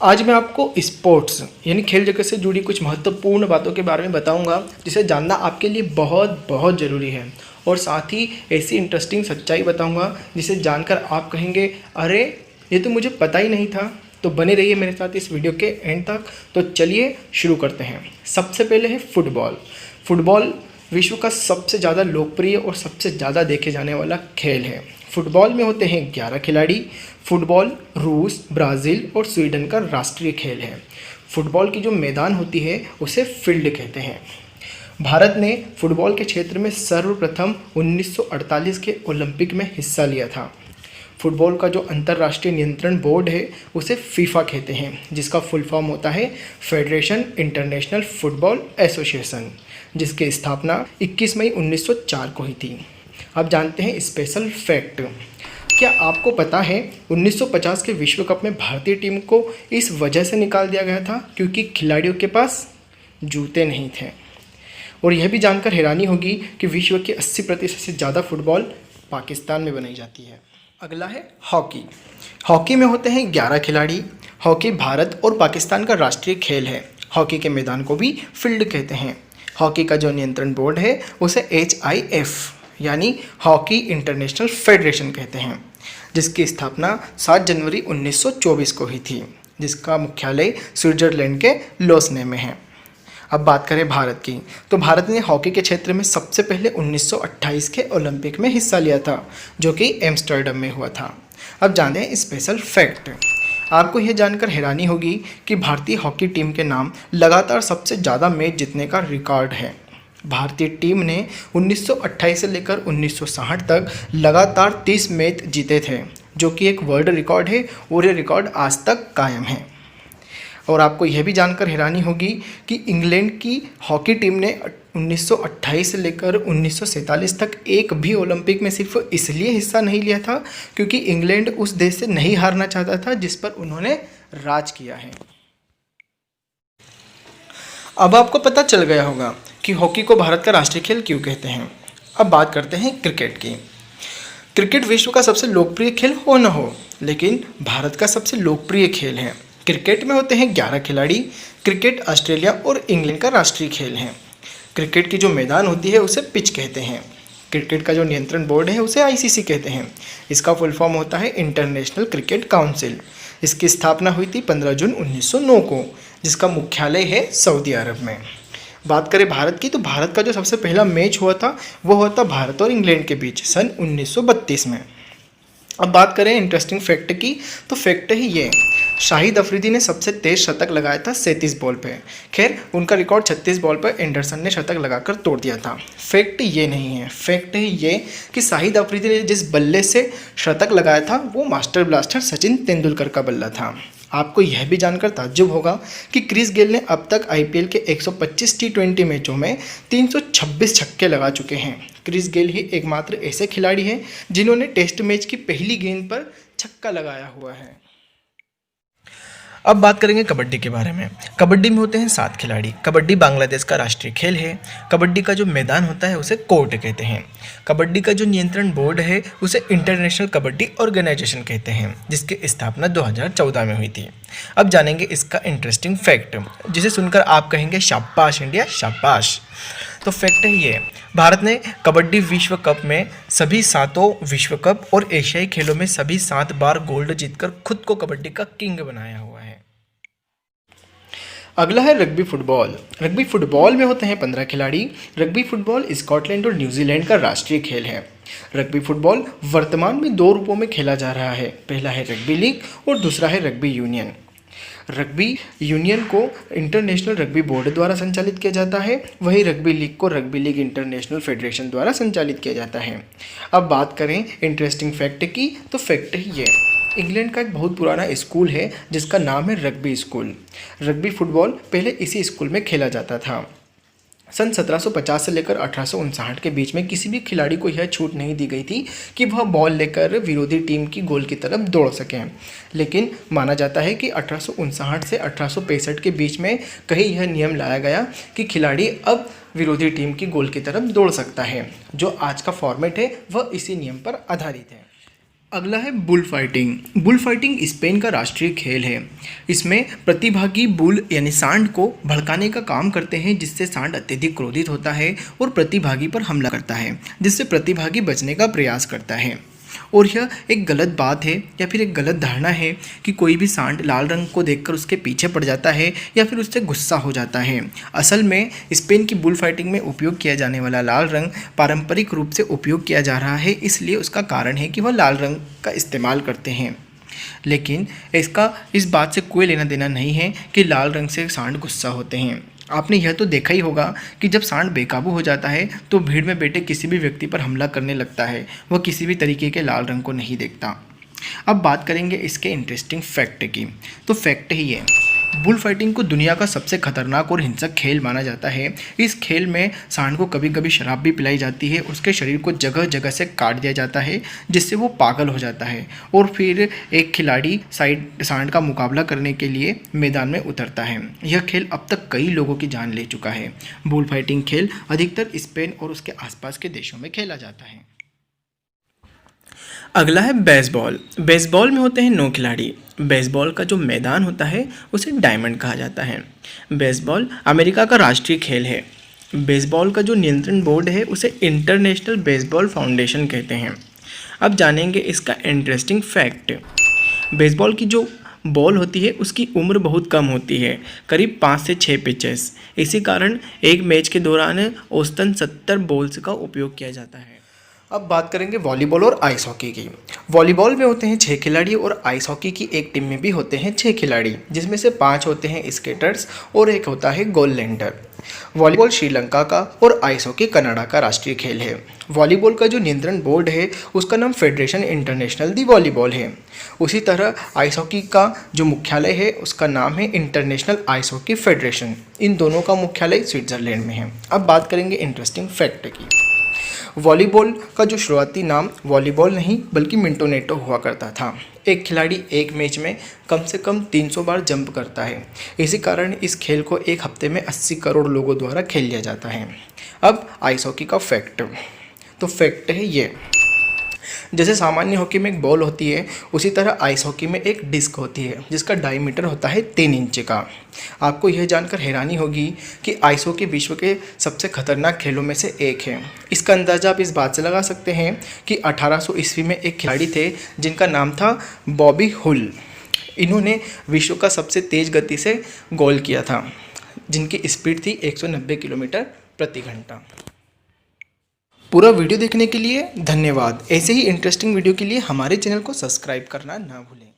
आज मैं आपको स्पोर्ट्स यानी खेल जगत से जुड़ी कुछ महत्वपूर्ण बातों के बारे में बताऊंगा जिसे जानना आपके लिए बहुत बहुत ज़रूरी है। और साथ ही ऐसी इंटरेस्टिंग सच्चाई बताऊंगा जिसे जानकर आप कहेंगे, अरे ये तो मुझे पता ही नहीं था। तो बने रहिए मेरे साथ इस वीडियो के एंड तक। तो चलिए शुरू करते हैं। सबसे पहले है फुटबॉल। फुटबॉल विश्व का सबसे ज़्यादा लोकप्रिय और सबसे ज़्यादा देखे जाने वाला खेल है। फुटबॉल में होते हैं 11 खिलाड़ी। फुटबॉल रूस, ब्राज़ील और स्वीडन का राष्ट्रीय खेल है। फुटबॉल की जो मैदान होती है उसे फील्ड कहते हैं। भारत ने फुटबॉल के क्षेत्र में सर्वप्रथम 1948 के ओलंपिक में हिस्सा लिया था। फुटबॉल का जो अंतर्राष्ट्रीय नियंत्रण बोर्ड है उसे फीफा कहते हैं, जिसका फुल फॉर्म होता है फेडरेशन इंटरनेशनल फुटबॉल एसोसिएशन, जिसकी स्थापना 21 मई 1904 को हुई थी। अब जानते हैं स्पेशल फैक्ट। क्या आपको पता है 1950 के विश्व कप में भारतीय टीम को इस वजह से निकाल दिया गया था क्योंकि खिलाड़ियों के पास जूते नहीं थे। और यह भी जानकर हैरानी होगी कि विश्व के 80% से ज़्यादा फुटबॉल पाकिस्तान में बनाई जाती है। अगला है हॉकी। हॉकी में होते हैं 11 खिलाड़ी। हॉकी भारत और पाकिस्तान का राष्ट्रीय खेल है। हॉकी के मैदान को भी फील्ड कहते हैं। हॉकी का जो नियंत्रण बोर्ड है उसे HIF यानी हॉकी इंटरनेशनल फेडरेशन कहते हैं, जिसकी स्थापना 7 जनवरी 1924 को हुई थी, जिसका मुख्यालय स्विट्जरलैंड के लोसने में है। अब बात करें भारत की, तो भारत ने हॉकी के क्षेत्र में सबसे पहले 1928 के ओलंपिक में हिस्सा लिया था, जो कि एम्स्टर्डम में हुआ था। अब जानते हैं स्पेशल फैक्ट। आपको यह जानकर हैरानी होगी कि भारतीय हॉकी टीम के नाम लगातार सबसे ज़्यादा मैच जीतने का रिकॉर्ड है। भारतीय टीम ने 1928 से लेकर 1960 तक लगातार 30 मैच जीते थे, जो कि एक वर्ल्ड रिकॉर्ड है और ये रिकॉर्ड आज तक कायम है। और आपको यह भी जानकर हैरानी होगी कि इंग्लैंड की हॉकी टीम ने 1928 से लेकर 1947 तक एक भी ओलंपिक में सिर्फ इसलिए हिस्सा नहीं लिया था क्योंकि इंग्लैंड उस देश से नहीं हारना चाहता था जिस पर उन्होंने राज किया है। अब आपको पता चल गया होगा कि हॉकी को भारत का राष्ट्रीय खेल क्यों कहते हैं। अब बात करते हैं क्रिकेट की। क्रिकेट विश्व का सबसे लोकप्रिय खेल हो न हो, लेकिन भारत का सबसे लोकप्रिय खेल है। क्रिकेट में होते हैं 11 खिलाड़ी। क्रिकेट ऑस्ट्रेलिया और इंग्लैंड का राष्ट्रीय खेल है। क्रिकेट की जो मैदान होती है उसे पिच कहते हैं। क्रिकेट का जो नियंत्रण बोर्ड है उसे ICC कहते हैं। इसका फुल फॉर्म होता है इंटरनेशनल क्रिकेट काउंसिल। इसकी स्थापना हुई थी 15 जून 1909 को, जिसका मुख्यालय है सऊदी अरब में। बात करें भारत की, तो भारत का जो सबसे पहला मैच हुआ था वो हुआ था भारत और इंग्लैंड के बीच सन 1932 में। अब बात करें इंटरेस्टिंग फैक्ट की, तो फैक्ट है ये, शाहिद अफरीदी ने सबसे तेज शतक लगाया था 37 बॉल पे। खैर उनका रिकॉर्ड 36 बॉल पर एंडरसन ने शतक लगाकर तोड़ दिया था। फैक्ट ये नहीं है, फैक्ट है ये कि शाहिद अफरीदी ने जिस बल्ले से शतक लगाया था वो मास्टर ब्लास्टर सचिन तेंदुलकर का बल्ला था। आपको यह भी जानकर ताज्जुब होगा कि क्रिस गेल ने अब तक IPL के 125 T20 मैचों में 326 छक्के लगा चुके हैं। क्रिस गेल ही एकमात्र ऐसे खिलाड़ी हैं जिन्होंने टेस्ट मैच की पहली गेंद पर छक्का लगाया हुआ है। अब बात करेंगे कबड्डी के बारे में। कबड्डी में होते हैं 7 खिलाड़ी। कबड्डी बांग्लादेश का राष्ट्रीय खेल है। कबड्डी का जो मैदान होता है उसे कोर्ट कहते हैं। कबड्डी का जो नियंत्रण बोर्ड है उसे इंटरनेशनल कबड्डी ऑर्गेनाइजेशन कहते हैं, जिसकी स्थापना 2014 में हुई थी। अब जानेंगे इसका इंटरेस्टिंग फैक्ट, जिसे सुनकर आप कहेंगे शाबाश इंडिया शाबाश। तो फैक्ट है ये, भारत ने कबड्डी विश्व कप में सभी 7 विश्व कप और एशियाई खेलों में सभी 7 बार गोल्ड जीतकर खुद को कबड्डी का किंग बनाया हुआ है। अगला है रग्बी फुटबॉल। रग्बी फुटबॉल में होते हैं 15 खिलाड़ी। रग्बी फुटबॉल स्कॉटलैंड और न्यूजीलैंड का राष्ट्रीय खेल है। रग्बी फुटबॉल वर्तमान में 2 रूपों में खेला जा रहा है। पहला है रग्बी लीग और दूसरा है रग्बी यूनियन। रग्बी यूनियन को इंटरनेशनल रग्बी बोर्ड द्वारा संचालित किया जाता है, वहीं रग्बी लीग को रग्बी लीग इंटरनेशनल फेडरेशन द्वारा संचालित किया जाता है। अब बात करें इंटरेस्टिंग फैक्ट की, तो फैक्ट ही ये, इंग्लैंड का एक बहुत पुराना स्कूल है जिसका नाम है रग्बी स्कूल। रग्बी फुटबॉल पहले इसी स्कूल में खेला जाता था। सन 1750 से लेकर 1859 के बीच में किसी भी खिलाड़ी को यह छूट नहीं दी गई थी कि वह बॉल लेकर विरोधी टीम की गोल की तरफ दौड़ सकें, लेकिन माना जाता है कि 1859 से 1865 के बीच में कहीं यह नियम लाया गया कि खिलाड़ी अब विरोधी टीम की गोल की तरफ दौड़ सकता है। जो आज का फॉर्मेट है वह इसी नियम पर आधारित है। अगला है bull fighting. Bull fighting Spain का राष्ट्रीय खेल है। इसमें प्रतिभागी बुल यानी सांड को भड़काने का काम करते हैं, जिससे सांड अत्यधिक क्रोधित होता है और प्रतिभागी पर हमला करता है, जिससे प्रतिभागी बचने का प्रयास करता है। और यह एक गलत बात है या फिर एक गलत धारणा है कि कोई भी सांड लाल रंग को देखकर उसके पीछे पड़ जाता है या फिर उससे गुस्सा हो जाता है। असल में स्पेन की बुल फाइटिंग में उपयोग किया जाने वाला लाल रंग पारंपरिक रूप से उपयोग किया जा रहा है, इसलिए उसका कारण है कि वह लाल रंग का इस्तेमाल करते हैं। लेकिन इसका इस बात से कोई लेना देना नहीं है कि लाल रंग से सांड गुस्सा होते हैं। आपने यह तो देखा ही होगा कि जब सांड बेकाबू हो जाता है तो भीड़ में बैठे किसी भी व्यक्ति पर हमला करने लगता है, वह किसी भी तरीके के लाल रंग को नहीं देखता। अब बात करेंगे इसके इंटरेस्टिंग फैक्ट की। तो फैक्ट ही है, बुल फाइटिंग को दुनिया का सबसे खतरनाक और हिंसक खेल माना जाता है। इस खेल में सांड को कभी कभी शराब भी पिलाई जाती है, उसके शरीर को जगह जगह से काट दिया जाता है जिससे वो पागल हो जाता है और फिर एक खिलाड़ी सांड का मुकाबला करने के लिए मैदान में उतरता है। यह खेल अब तक कई लोगों की जान ले चुका है। बुल फाइटिंग खेल अधिकतर स्पेन और उसके आसपास के देशों में खेला जाता है। अगला है बेसबॉल। बेसबॉल में होते हैं 9 खिलाड़ी। बेसबॉल का जो मैदान होता है उसे डायमंड कहा जाता है। बेसबॉल अमेरिका का राष्ट्रीय खेल है। बेसबॉल का जो नियंत्रण बोर्ड है उसे इंटरनेशनल बेसबॉल फाउंडेशन कहते हैं। अब जानेंगे इसका इंटरेस्टिंग फैक्ट। बेसबॉल की जो बॉल होती है उसकी उम्र बहुत कम होती है, करीब 5 से 6 पिचेस। इसी कारण एक मैच के दौरान औसतन 70 बॉल्स का उपयोग किया जाता है। अब बात करेंगे वॉलीबॉल और आइस हॉकी की। वॉलीबॉल में होते हैं 6 खिलाड़ी और आइस हॉकी की एक टीम में भी होते हैं 6 खिलाड़ी, जिसमें से 5 होते हैं स्केटर्स और एक होता है गोललैंडर। वॉलीबॉल श्रीलंका का और आइस हॉकी कनाडा का राष्ट्रीय खेल है। वॉलीबॉल का जो नियंत्रण बोर्ड है उसका नाम फेडरेशन इंटरनेशनल दी वॉलीबॉल है। उसी तरह आइस हॉकी का जो मुख्यालय है उसका नाम है इंटरनेशनल आइस हॉकी फेडरेशन। इन दोनों का मुख्यालय स्विट्जरलैंड में है। अब बात करेंगे इंटरेस्टिंग फैक्ट की। वॉलीबॉल का जो शुरुआती नाम वॉलीबॉल नहीं बल्कि मिंटोनेटो हुआ करता था। एक खिलाड़ी एक मैच में कम से कम 300 बार जंप करता है। इसी कारण इस खेल को एक हफ्ते में 80 करोड़ लोगों द्वारा खेल लिया जाता है। अब आइस हॉकी का फैक्ट। तो फैक्ट है ये, जैसे सामान्य हॉकी में एक बॉल होती है उसी तरह आइस हॉकी में एक डिस्क होती है जिसका डायमीटर होता है 3 इंच का। आपको यह जानकर हैरानी होगी कि आइस हॉकी विश्व के सबसे खतरनाक खेलों में से एक है। इसका अंदाज़ा आप इस बात से लगा सकते हैं कि 1800 ईस्वी में एक खिलाड़ी थे जिनका नाम था बॉबी हुल। इन्होंने विश्व का सबसे तेज़ गति से गोल किया था, जिनकी स्पीड थी 190 किलोमीटर प्रति घंटा। पूरा वीडियो देखने के लिए धन्यवाद। ऐसे ही इंटरेस्टिंग वीडियो के लिए हमारे चैनल को सब्सक्राइब करना ना भूलें।